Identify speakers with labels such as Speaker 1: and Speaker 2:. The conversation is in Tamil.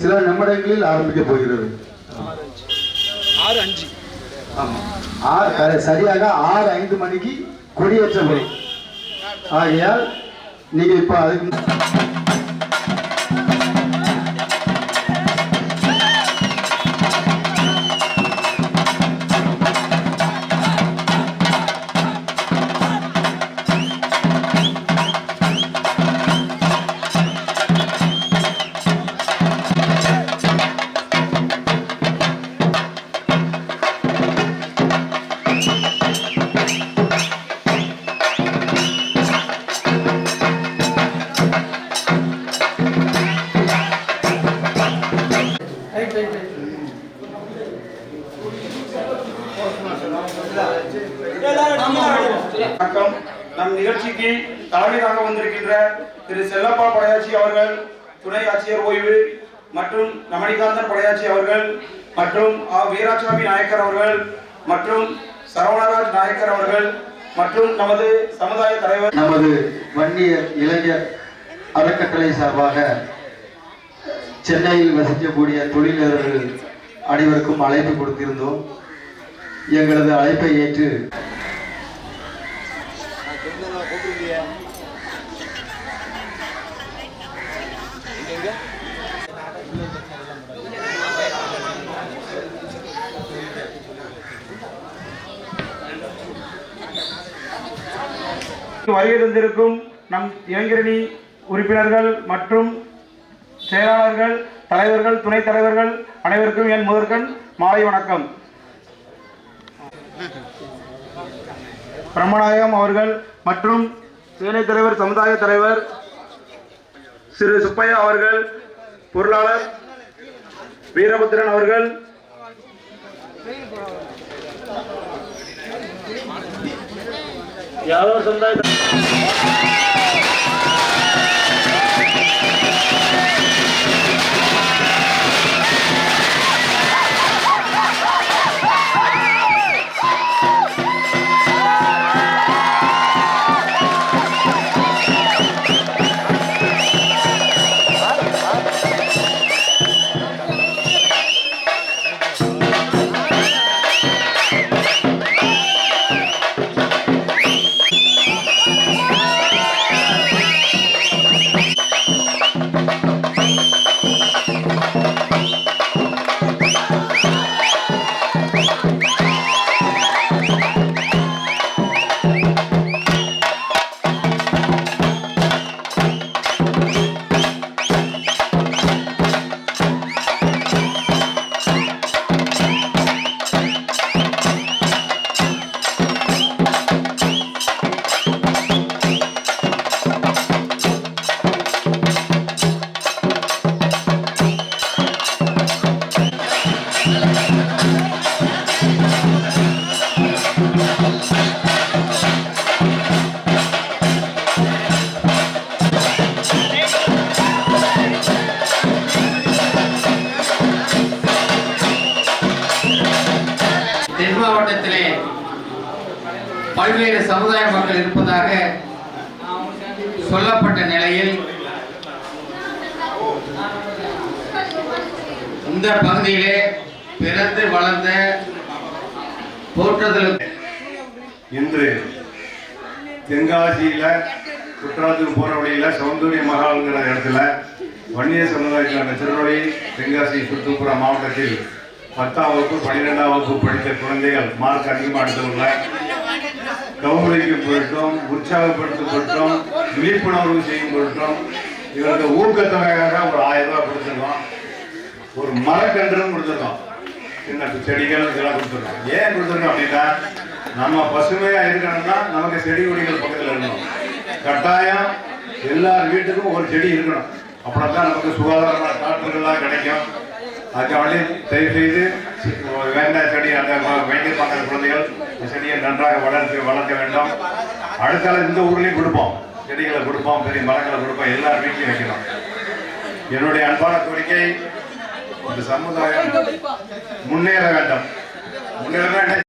Speaker 1: சில நிமிடங்களில் ஆரம்பிக்க போகிறது.
Speaker 2: 6:05.
Speaker 1: சரியாக 6:05 மணிக்கு கொடியேற்றப்படும். ஆகையால் நீங்க இப்ப அதுக்கு
Speaker 3: நம் நிகழ்ச்சிக்கு தலைமை தாங்க வந்திருக்கின்ற திரு செல்லப்பா படையாச்சி அவர்கள், துணை ஆட்சியர் ஓய்வு, மற்றும் ரமணிகாந்தன் படையாச்சி அவர்கள், மற்றும் வீராசாமி நாயக்கர் அவர்கள், மற்றும் சரவணராஜ் நாயக்கர் அவர்கள், மற்றும் நமது சமுதாய தலைவர்,
Speaker 1: நமது வன்னியர் இளைஞர் அறக்கட்டளை சார்பாக சென்னையில் வசிக்கக்கூடிய தொழிலாளர்கள் அனைவருக்கும் அழைப்பு கொடுத்திருந்தோம். எங்களது அழைப்பை ஏற்று
Speaker 3: வருகை தந்திருக்கும் நம் இளைஞரணி உறுப்பினர்கள் மற்றும் செயலாளர்கள், தலைவர்கள், துணைத் தலைவர்கள் அனைவருக்கும் என் முதற்கண் மாலை வணக்கம். பிரம்மநாயகம் அவர்கள் மற்றும் சேனை தலைவர், சமுதாய தலைவர் திரு சுப்பையா அவர்கள், பொருளாளர் வீரபுத்திரன் அவர்கள், யாதவ சமுதாய
Speaker 4: தென் மாவட்டத்திலே பல்வேறு சமுதாய மக்கள் இருப்பதாக சொல்லப்பட்ட நிலையில் இந்த பகுதியிலே பிறந்து வளர்ந்த போற்றுதல்
Speaker 5: இன்று தென்காசியில குற்றாலத்துக்கு போற வழியில சௌந்தரிய மகால்ங்கிற இடத்துல வன்னிய சமுதாயத்திலான திருநொழி தென்காசி சுற்றுப்புற மாவட்டத்தில் 10ஆம் வகுப்பு 12ஆம் வகுப்பு படித்த குழந்தைகள் மார்க் அதிகமாக எடுத்தவங்கள கௌரவிக்கும் பொருட்டும் உற்சாகப்படுத்தும் பொருட்டும் விழிப்புணர்வு செய்யும் பொருட்டும் இவருக்கு ஊக்கத்தொகையாக ஒரு 1000 ரூபாய் கொடுத்துருக்கோம். ஒரு மரக்கன்றும் கொடுத்துருக்கோம். சின்ன செடிகள் இதெல்லாம் கொடுத்துருக்கோம். ஏன் கொடுத்துருக்கோம் அப்படின்னா, நம்ம பசுமையாக இருக்கணும்னா நமக்கு செடி கொடிகள் பக்கத்தில் இருக்கணும். கட்டாயம் எல்லார் வீட்டுக்கும் ஒரு செடி இருக்கணும். அப்படின்னா நமக்கு சுகாதாரமான காற்றுகள்லாம் கிடைக்கும். அதுக்காக தயவு செய்து வேண்டாம் செடி அந்த வேண்டிய பார்க்குற குழந்தைகள் செடியை நன்றாக வளர்க்க வேண்டும். அடுத்தால இந்த ஊர்லேயும் கொடுப்போம், செடிகளை கொடுப்போம், பெரிய மரங்களை கொடுப்போம், எல்லார் வீட்லையும் வைக்கணும். என்னுடைய அன்பான கோரிக்கை, இந்த சமுதாயம் முன்னேற வேண்டும். முன்னேற